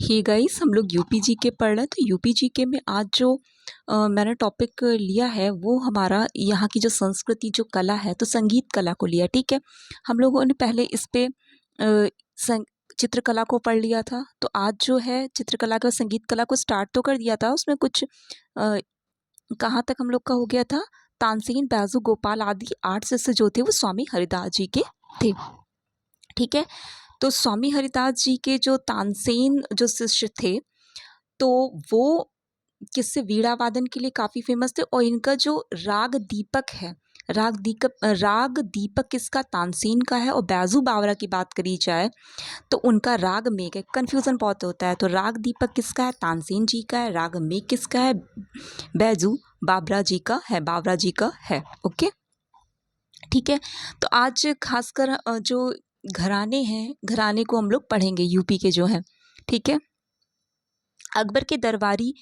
Hey guys, हम लोग UP के पढ़ रहे हैं। तो यूपी के में आज जो मैंने टॉपिक लिया है वो हमारा यहाँ की जो संस्कृति जो कला है तो संगीत कला को लिया। ठीक है, हम लोगों ने पहले इस पे चित्रकला को पढ़ लिया था। तो आज जो है चित्रकला का संगीत कला को स्टार्ट तो कर दिया था। उसमें कुछ कहाँ तक हम लोग का हो गया था, तानसेन, बैजू, गोपाल आदि 8 शिष्य जो थे वो स्वामी हरिदास जी के थे। ठीक है, तो स्वामी हरिदास जी के जो तानसेन जो शिष्य थे तो वो किससे वीणा वादन के लिए काफ़ी फेमस थे। और इनका जो राग दीपक है, राग दीपक किसका, तानसेन का है। और बैजू बावरा की बात करी जाए तो उनका राग मेघ है। कन्फ्यूज़न बहुत होता है। तो राग दीपक किसका है, तानसेन जी का है। राग मेघ किसका है, बैजू बावरा जी का है, बावरा जी का है। ओके, ठीक है। तो आज खासकर जो घराने हैं, घराने को हम लोग पढ़ेंगे यूपी के जो हैं। ठीक है, अकबर के दरबारी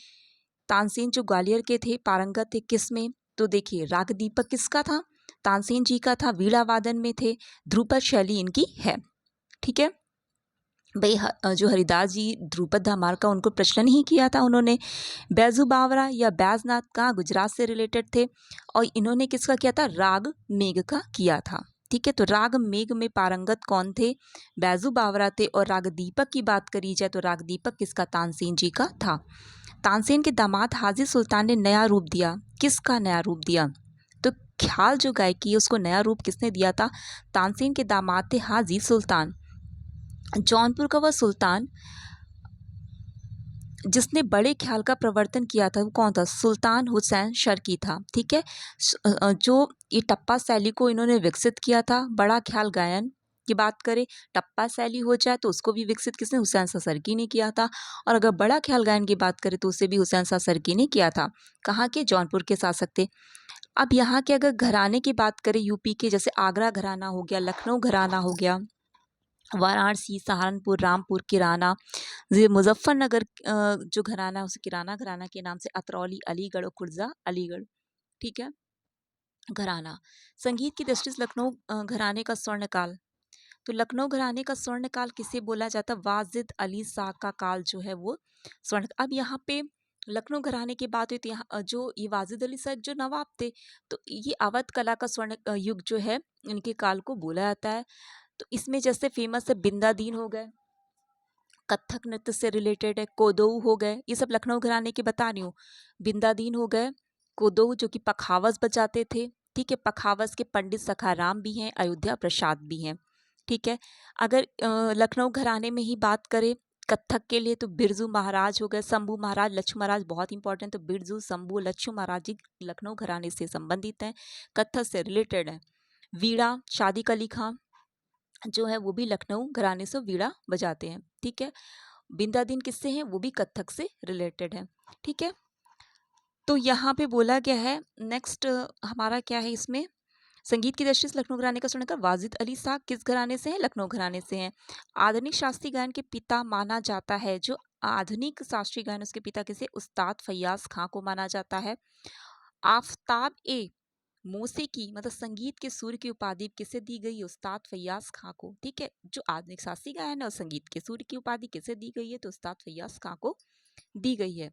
तानसेन जो ग्वालियर के थे पारंगत थे किस में, तो देखिए राग दीपक किसका था, तानसेन जी का था। वीणा वादन में थे, ध्रुपद शैली इनकी है। ठीक है भाई, जो हरिदास जी ध्रुपद धमार का उनको प्रश्न नहीं किया था उन्होंने। बैजू बावरा या बैजनाथ का गुजरात से रिलेटेड थे और इन्होंने किसका किया था, राग मेघ का किया था। ठीक है, तो राग मेघ में पारंगत कौन थे, बैजू बावरा थे। और राग दीपक की बात करी जाए तो राग दीपक किसका, तानसेन जी का था। तानसेन के दामाद हाजी सुल्तान ने नया रूप दिया, किसका नया रूप दिया, तो ख्याल जो गायकी है उसको नया रूप किसने दिया था, तानसेन के दामाद थे हाजी सुल्तान। जौनपुर का वह सुल्तान जिसने बड़े ख्याल का प्रवर्तन किया था वो कौन था, सुल्तान हुसैन शर्की था। ठीक है, जो ये टप्पा शैली को इन्होंने विकसित किया था। बड़ा ख्याल गायन की बात करें, टप्पा शैली हो जाए तो उसको भी विकसित किसने, हुसैन शाह शर्की ने किया था। और अगर बड़ा ख्याल गायन की बात करें तो उसे भी हुसैन शाह शर्की ने किया था। कहाँ के, जौनपुर के शासक थे। अब यहाँ के अगर घराने की बात करें यूपी के, जैसे आगरा घराना हो गया, लखनऊ घराना हो गया, वाराणसी, सहारनपुर, रामपुर, किराना, मुजफ्फरनगर जो घराना है उसे किराना घराना के नाम से, अतरौली अलीगढ़ और खुर्जा अलीगढ़। ठीक है, घराना। संगीत की दृष्टि से लखनऊ घराने का स्वर्णकाल, तो लखनऊ घराने का स्वर्णकाल किसे बोला जाता है, वाजिद अली शाह का काल जो है वो स्वर्ण। अब यहाँ पे लखनऊ घराने की बात हुई तो यहाँ जो ये वाजिद अली शाह जो नवाब थे तो ये अवध कला का स्वर्ण युग जो है इनके काल को बोला जाता है। तो इसमें जैसे फेमस है बिंदादीन हो गए, कथक नृत्य से रिलेटेड है, कोदऊ हो गए, ये सब लखनऊ घराने के बता रही हूँ। बिंदादीन हो गए, कोदऊ जो कि पखावज बजाते थे। ठीक है, पखावज के पंडित सखाराम भी हैं, अयोध्या प्रसाद भी हैं। ठीक है, अगर लखनऊ घराने में ही बात करें कथक के लिए तो बिरजू महाराज हो गए, शंभू महाराज, लक्ष्मण महाराज बहुत इंपॉर्टेंट। तो बिरजू, शंभू, लक्ष्मण महाराज जी लखनऊ घराने से संबंधित हैं, कथक से रिलेटेड हैं। वीणा, सादिक अली खां जो है वो भी लखनऊ घराने से वीणा बजाते हैं। ठीक है, बिंदादीन किससे हैं, वो भी कथक से रिलेटेड है। ठीक है, तो यहाँ पे बोला गया है नेक्स्ट हमारा क्या है इसमें, संगीत की दृष्टि से लखनऊ घराने का सुनकर वाजिद अली शाह किस घराने से हैं, लखनऊ घराने से हैं। आधुनिक शास्त्रीय गायन के पिता माना जाता है, जो आधुनिक शास्त्रीय गायन उसके पिता किसे, उस्ताद फैयाज खां को माना जाता है। आफताब ए मौसीकी मतलब संगीत के सूर्य की उपाधि किसे दी गई है, उस्ताद फैयाज खां को। ठीक है, जो आधुनिक शास्त्रीय गायन है और संगीत के सूर्य की उपाधि किसे दी गई है, तो उस्ताद फैयाज खां को दी गई है।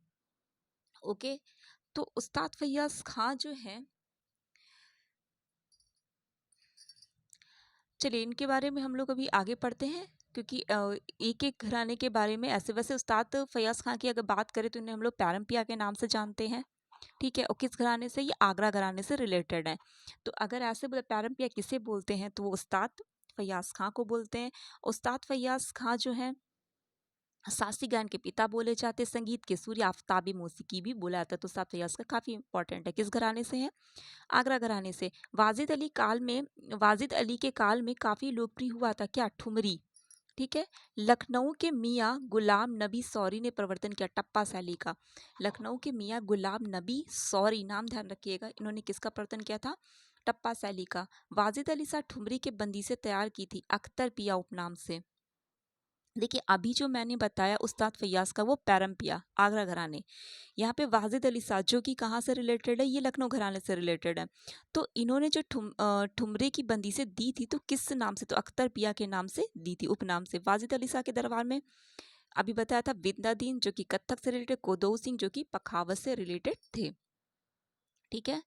ओके, तो उस्ताद फैयाज खां जो है, चलिए इनके बारे में हम लोग अभी आगे पढ़ते हैं क्योंकि एक एक घराने के बारे में ऐसे वैसे उस्ताद फैयाज खां की अगर बात करें तो इन्हें हम लोग पैरमपिया के नाम से जानते हैं। ठीक है, और किस घराने से, ये आगरा घराने से रिलेटेड है। तो अगर ऐसे बोले पैरमपिया किसे बोलते हैं तो वो उस्ताद फैयाज खां को बोलते हैं। उस्ताद फैयाज खां जो है शास्त्रीय गायन के पिता बोले जाते, संगीत के सूर्य, आफताबी मौसीकी भी बोला जाता है। तो उस्ताद फैयाज का काफ़ी इंपॉर्टेंट है। किस घराने से है, आगरा घराने से। वाजिद अली के काल में काफ़ी लोकप्रिय हुआ था क्या, ठुमरी। ठीक है, लखनऊ के मियाँ गुलाम नबी सौरी ने प्रवर्तन किया टप्पा शैली का। लखनऊ के मियाँ गुलाम नबी सौरी, नाम ध्यान रखिएगा, इन्होंने किसका प्रवर्तन किया था, टप्पा शैली का। वाजिद अली शाह ठुमरी के बंदी से तैयार की थी, अख्तर पिया उपनाम से। देखिए अभी जो मैंने बताया उस्ताद फैयाज का वो पैरमपिया आगरा घराने, यहाँ पे वाजिद अली साहब जो कि कहाँ से रिलेटेड है, ये लखनऊ घराने से रिलेटेड है। तो इन्होंने जो ठुमरे की बंदी से दी थी तो किस नाम से, तो अख्तर पिया के नाम से दी थी, उपनाम से। वाजिद अली शाह के दरबार में अभी बताया था विद्याधीन जो कि कथक से रिलेटेड, कोदो सिंह जो कि पखावज से रिलेटेड थे। ठीक है,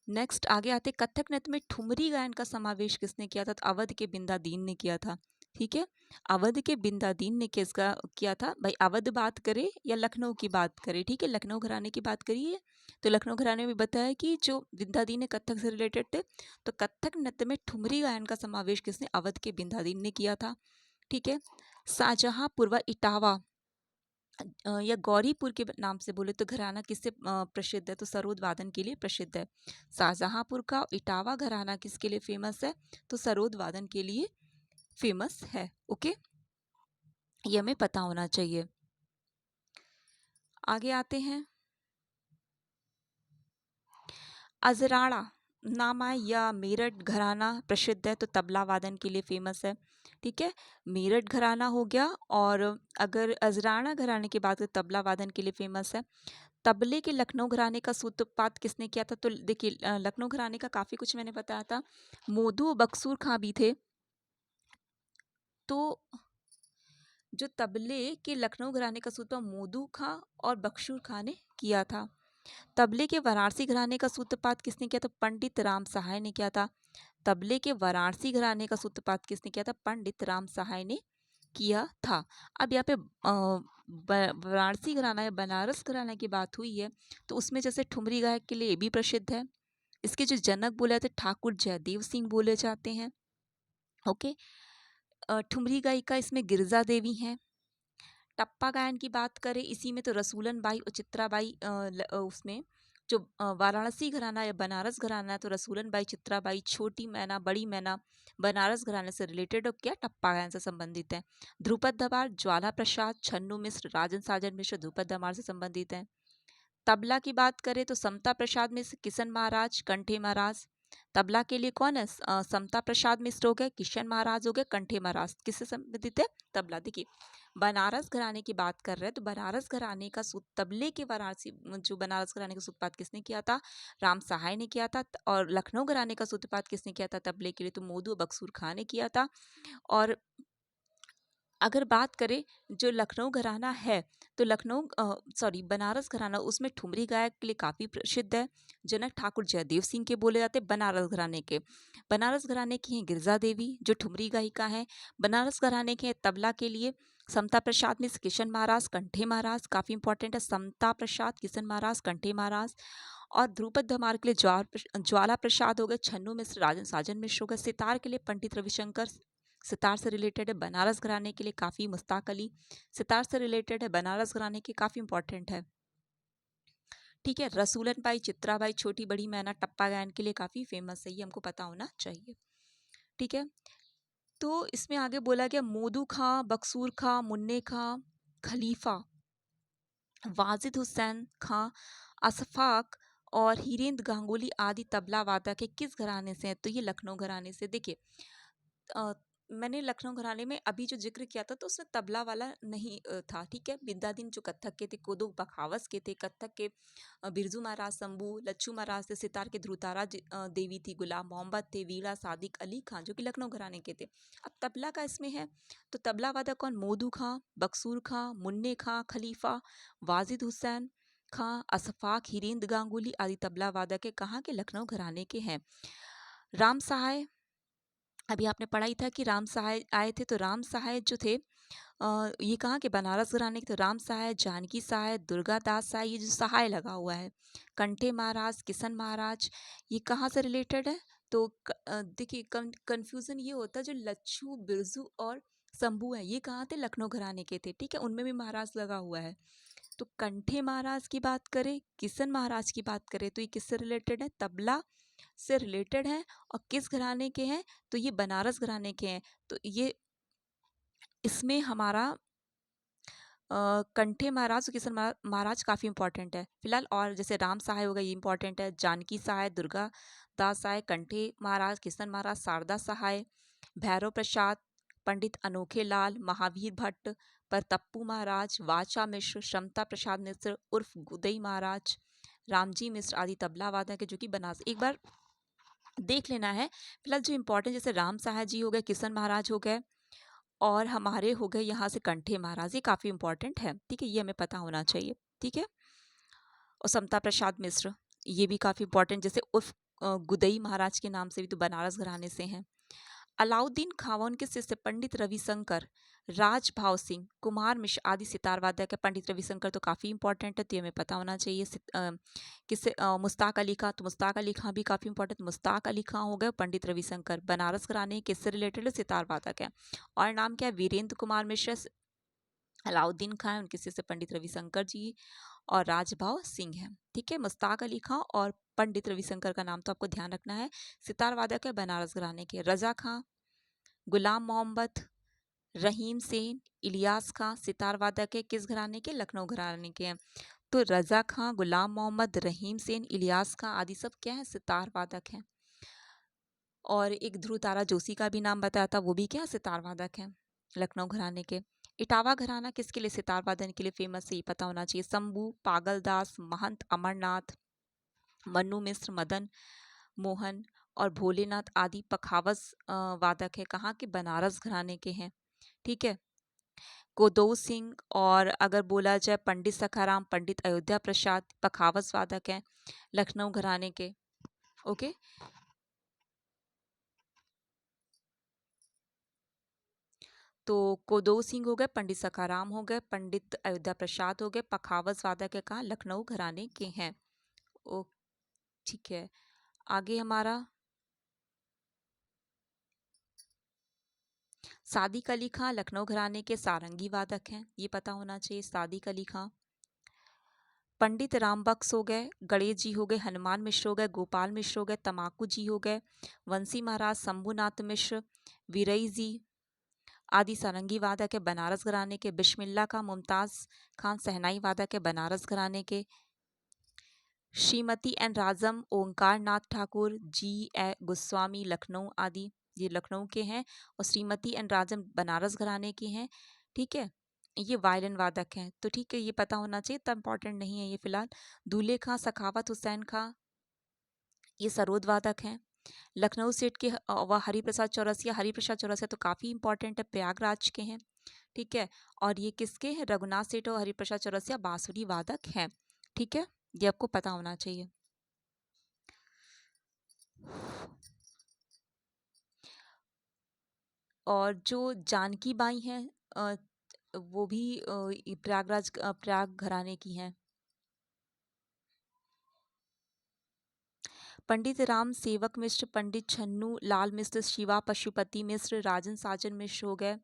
नेक्स्ट आगे आते कथक नृत्य में ठुमरी गायन का समावेश किसने किया था? तो अवध के बिंदादीन ने किया था। ठीक है, अवध के बिंदादीन ने किसका किया था? भाई अवध बात करें या लखनऊ की बात करें, ठीक है, लखनऊ घराने की बात करिए तो लखनऊ घराने में बताया कि जो बिंदादीन ने कथक से रिलेटेड थे, तो कथक नृत्य में ठुमरी गायन का समावेश किसने? अवध के बिंदादीन ने किया था। ठीक है, शाहजहांपुर व इटावा या गौरीपुर के नाम से बोले तो घराना किससे प्रसिद्ध है? तो सरोद वादन के लिए प्रसिद्ध है। शाहजहांपुर का इटावा घराना किसके लिए फेमस है? तो सरोद वादन के लिए फेमस है। ओके, ये हमें पता होना चाहिए। आगे आते हैं, अजराड़ा नामा या मेरठ घराना प्रसिद्ध है, तो तबला वादन के लिए फेमस है। ठीक है, मेरठ घराना हो गया, और अगर अजराड़ा घराने की बात करें तबला वादन के लिए फेमस है। तबले के लखनऊ घराने का सूत्रपात किसने किया था? तो देखिए लखनऊ घराने का काफ़ी कुछ मैंने बताया था, मोदू बक्सूर खां भी थे। तो जो तबले के लखनऊ घराने का सूत्रपात मोदू खां और बख्शूर खां ने किया था। तबले के वाराणसी घराने का सूत्रपात किसने किया था? पंडित राम सहाय ने किया था। तबले के वाराणसी घराने का सूत्रपात किसने किया था? पंडित राम सहाय ने किया था। अब यहाँ पे वाराणसी घराना या बनारस घराना की बात हुई है, तो उसमें जैसे ठुमरी गायक के लिए ये भी प्रसिद्ध है। इसके जो जनक बोले जाते ठाकुर जयदेव सिंह बोले जाते हैं। ओके, ठुमरी गायिका इसमें गिरजा देवी हैं। टप्पा गायन की बात करें इसी में तो रसूलन बाई और चित्राबाई उसमें जो वाराणसी घराना या बनारस घराना है, तो रसूलन बाई, चित्राबाई, छोटी मैना, बड़ी मैना बनारस घराने से रिलेटेड और क्या टप्पा गायन से संबंधित है। ध्रुपद धमार, ज्वाला प्रसाद, छन्नू मिश्र, राजन साजन मिश्र ध्रुपद धमार से संबंधित हैं। तबला की बात करें तो समता प्रसाद मिश्र, किशन महाराज, कंठे महाराज। तबला के लिए कौन है? समता प्रसाद मिश्र हो गए, किशन महाराज हो गए, कंठे महाराज किससे संबंधित है? तबला। देखिए बनारस घराने की बात कर रहे हैं, तो बनारस घराने का तबले के वाराणसी जो बनारस घराने का सूत्रपात किसने किया था? राम सहाय ने किया था। और लखनऊ घराने का सूत्रपात किसने किया था तबले के लिए? तो मोदू बक्सूर खां ने किया था। और अगर बात करें जो लखनऊ घराना है, तो लखनऊ सॉरी बनारस घराना, उसमें ठुमरी गायक के लिए काफ़ी प्रसिद्ध है। जनक ठाकुर जयदेव सिंह के बोले जाते हैं बनारस घराने के। बनारस घराने की हैं गिरजा देवी जो ठुमरी गायिका हैं। बनारस घराने के हैं तबला के लिए समता प्रसाद मिश्र, किशन महाराज, कंठे महाराज, काफ़ी इंपॉर्टेंट है, समता प्रसाद, किशन महाराज, कंठे महाराज। और ध्रुपद धमार के लिए ज्वाला प्रसाद हो गए, छन्नू मिश्र, राजन साजन मिश्र हो गए। सितार के लिए पंडित रविशंकर, सितार से रिलेटेड है। बनारस घराने के लिए काफ़ी मुस्ताक अली, सितार से रिलेटेड है, बनारस घराने के काफ़ी इंपॉर्टेंट है। ठीक है, रसूलन बाई, चित्राबाई, छोटी बड़ी मैना टप्पा गायन के लिए काफ़ी फेमस है, ये हमको पता होना चाहिए। ठीक है, तो इसमें आगे बोला गया मोदू खां, बक्सूर खां, मुन्ने खां, खलीफा, वाजिद हुसैन खां, असफाक और हीरेंद्र गांगुली आदि तबला वादक है किस घराने से है? तो ये लखनऊ घराने से। देखिए मैंने लखनऊ घराने में अभी जो जिक्र किया था तो उसमें तबला वाला नहीं था। ठीक है, बिंदादीन जो कत्थक के थे, कोदो बखावस के थे, कत्थक के बिरजू महाराज, शंभू लच्छू महाराज थे, सितार के ध्रुतारा देवी थी, गुलाम मोहम्मद थे, वीरा सादिक अली खां जो कि लखनऊ घराने के थे। अब तबला का इसमें है, तो तबला वादक कौन? मोदू खां, बक्सूर खां, मुन्ने खां, खलीफा, वाजिद हुसैन खां, असफाक, हिरेंद्र गांगुली आदि तबला वादक है कहाँ के? लखनऊ घराने के हैं। राम सहाय, अभी आपने पढ़ा ही था कि राम सहाय आए थे, तो राम सहाय जो थे ये कहाँ के? बनारस घराने के। तो राम सहाय, जानकी सहाय, दुर्गा दास सहाय, ये जो सहाय लगा हुआ है, कंठे महाराज, किशन महाराज, ये कहाँ से रिलेटेड है? तो देखिए कंफ्यूजन ये होता है जो लच्छू, बिरजू और शंभू है, ये कहाँ थे? लखनऊ घराने के थे। ठीक है, उनमें भी महाराज लगा हुआ है। तो कंठे महाराज की बात करें, किशन महाराज की बात करें, तो ये किससे रिलेटेड है? तबला से रिलेटेड है। और किस घराने के हैं? तो ये बनारस घराने के हैं। तो ये इसमें हमारा कंठे महाराज और किशन महाराज काफ़ी इंपॉर्टेंट है फिलहाल। और जैसे राम सहाय होगा ये इंपॉर्टेंट है, जानकी सहाय, दुर्गा दास सहाय, कंठे महाराज, किशन महाराज, शारदा सहाय, भैरव प्रसाद, पंडित अनोखे लाल, महावीर भट्ट, परतप्पू महाराज, वाचा मिश्र, समता प्रसाद मिश्र उर्फ गुदई महाराज, रामजी मिश्र आदि तबला वादक है जो कि बनारस। एक बार देख लेना है फिलहाल जो इंपॉर्टेंट, जैसे राम सहाय जी हो गए, किशन महाराज हो गए, और हमारे हो गए यहाँ से कंठे महाराज, ये काफ़ी इंपॉर्टेंट है, ठीक है, ये हमें पता होना चाहिए, ठीक है। और समता प्रसाद मिश्र, ये भी काफ़ी इंपॉर्टेंट, जैसे उर्फ गुदई महाराज के नाम से भी तो बनारस घराने से हैं। अलाउद्दीन खान के शिष्य पंडित रविशंकर, राजभाव सिंह, कुमार मिश्र आदि सितार वादक है। पंडित रविशंकर तो काफ़ी इंपॉर्टेंट है, तो ये हमें पता होना चाहिए। किससे मुश्ताक अली खां, तो मुश्ताक अली खां भी काफ़ी इंपॉर्टेंट, मुश्ताक अली खां हो गए, पंडित रविशंकर बनारस घराने किससे रिलेटेड है, सितार वादक है। और नाम क्या है, वीरेंद्र कुमार मिश्र, अलाउद्दीन खां है, उनके शिष्य पंडित रविशंकर जी और राजभाव सिंह है, ठीक है। मुश्ताक अली खां और पंडित रविशंकर का नाम तो आपको ध्यान रखना है। सितार वादक है बनारस घराने के। रजा खां, गुलाम मोहम्मद, रहीम सेन, इलियास खां सितार वादक है, किस घराने के, लखनऊ घराने के हैं। तो रजा खां, गुलाम मोहम्मद, रहीम सेन, इलियास खां आदि सब क्या है, सितार वादक हैं। और एक ध्रुव तारा जोशी का भी नाम बताया था, वो भी क्या, सितार वादक है, लखनऊ घराने के। इटावा घराना किसके लिए सितार वादन के लिए फेमस है, ये पता होना चाहिए। शंभू, पागलदास, महंत अमरनाथ, मन्नू मिश्र, मदन मोहन और भोलेनाथ आदि पखावज वादक है, कहाँ के, बनारस घराने के हैं, ठीक है। गोदो सिंह, और अगर बोला जाए पंडित सखाराम, पंडित अयोध्या प्रसाद पखावज वादक हैं, लखनऊ घराने के, ओके। तो कोदो सिंह हो गए, पंडित सखाराम हो गए, पंडित अयोध्या प्रसाद हो गए, पखावज वादक है, कहाँ, लखनऊ घराने के हैं, ओ, ठीक है। आगे हमारा सादिक अली खां, लखनऊ घराने के सारंगी वादक हैं, ये पता होना चाहिए, सादिक अली खां। पंडित राम बख्श हो गए, गणेश जी हो गए, हनुमान मिश्र हो गए, गोपाल मिश्र हो गए, तमाकू जी हो गए, वंशी महाराज, शंभुनाथ मिश्र, वीरई जी आदि सारंगी वादक है, बनारस घराने के। बिस्मिल्ला खां, मुमताज खान सहनाई वादक है, बनारस घराने के। श्रीमती एन राजम, ओंकार नाथ ठाकुर, जी ए गोस्वामी, लखनऊ आदि ये लखनऊ के हैं। और श्रीमती एन राजम बनारस घराने की हैं, ठीक है। ये वायलिन वादक हैं, तो ठीक है, ये पता होना चाहिए, इतना इंपॉर्टेंट नहीं है ये फिलहाल। दूल्हे खां, सखावत हुसैन खां, ये सरोद वादक हैं, लखनऊ सेठ के। व हरिप्रसाद चौरसिया, हरिप्रसाद चौरसिया तो काफ़ी इंपॉर्टेंट है, प्रयागराज के हैं, ठीक है। और ये किसके हैं, रघुनाथ सेठ और हरिप्रसाद चौरसिया बांसुरी वादक हैं, ठीक है, ये आपको पता होना चाहिए। और जो जानकी बाई हैं, वो भी प्रयागराज प्रयाग घराने की हैं। पंडित राम सेवक मिश्र, पंडित छन्नू लाल मिश्र, शिवा पशुपति मिश्र, राजन साजन मिश्र हो गए।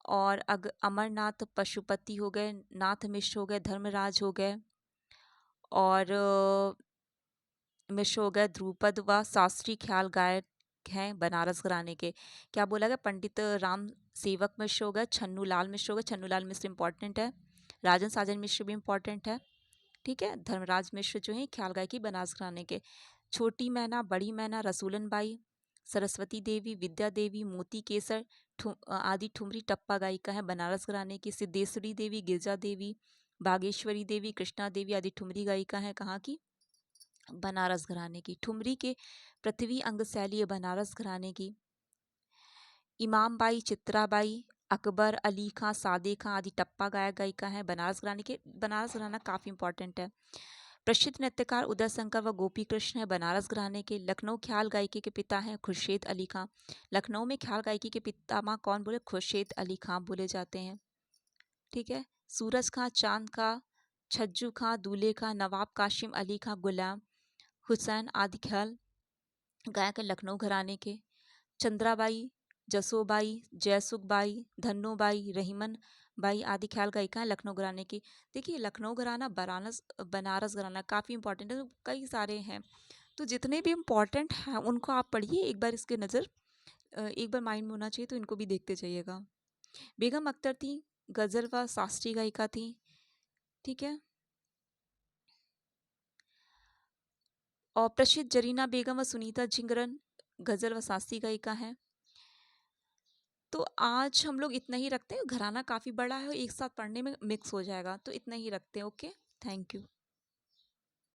और अमरनाथ पशुपति हो गए, नाथ मिश्र हो गए, धर्मराज हो गए। और मिश्र हो गए, ध्रुपद व शास्त्री ख्याल गायक हैं बनारस घराने के। क्या बोला गया, पंडित राम सेवक मिश्र हो गए, छन्नू लाल मिश्र हो गए, छन्नू लाल मिश्र इंपॉर्टेंट है, राजन साजन मिश्र भी इंपॉर्टेंट है, ठीक है। धर्मराज मिश्र जो है ख्याल गायकी बनारस घराने के। छोटी मैना, बड़ी मैना, रसूलन बाई, सरस्वती देवी, विद्या देवी, मोती केसर आदि ठुमरी टप्पा गायिका है बनारस घराने की। सिद्धेश्वरी देवी, गिरजा देवी, बागेश्वरी देवी, कृष्णा देवी आदि ठुमरी गायिका है, कहाँ की, बनारस घराने की। ठुमरी के पृथ्वी अंग शैली है बनारस घराने की। इमामबाई, चित्राबाई, अकबर अली खां, सादे खां आदि टप्पा गायक गायिका हैं बनारस घराने के। बनारस घराना काफ़ी इंपॉर्टेंट है। प्रसिद्ध नृत्यकार उदय शंकर व गोपी कृष्ण है बनारस घराने के। लखनऊ ख्याल गायकी के पिता हैं खुर्शीद अली खां। लखनऊ में ख्याल गायकी के पितामह कौन बोले, खुर्शीद अली खां बोले जाते हैं, ठीक है। सूरज खां, चांद खां, छज्जू खां, दूल्हे खां, नवाब काशिम अली खां, गुलाम हुसैन आदि ख्याल गायक है लखनऊ घराने के। चंद्राबाई, जसोबाई, जयसुखबाई, धन्नोबाई, रहीमन बाई आदि ख्याल गायिका हैं लखनऊ घराने की। देखिए लखनऊ घराना, बनारस बनारस घराना काफ़ी इंपॉर्टेंट है, कई सारे हैं, तो जितने भी इम्पॉर्टेंट हैं उनको आप पढ़िए एक बार, इसके नज़र एक बार माइंड में होना चाहिए, तो इनको भी देखते जाइएगा। बेगम अख्तर थी, गज़ल व शास्त्रीय गायिका थी, ठीक है। और प्रसिद्ध जरीना बेगम व सुनीता झिंगरन गज़ल व शास्त्रीय गायिका हैं। तो आज हम लोग इतना ही रखते हैं, घराना काफ़ी बड़ा है, एक साथ पढ़ने में मिक्स हो जाएगा, तो इतना ही रखते हैं, ओके, थैंक यू।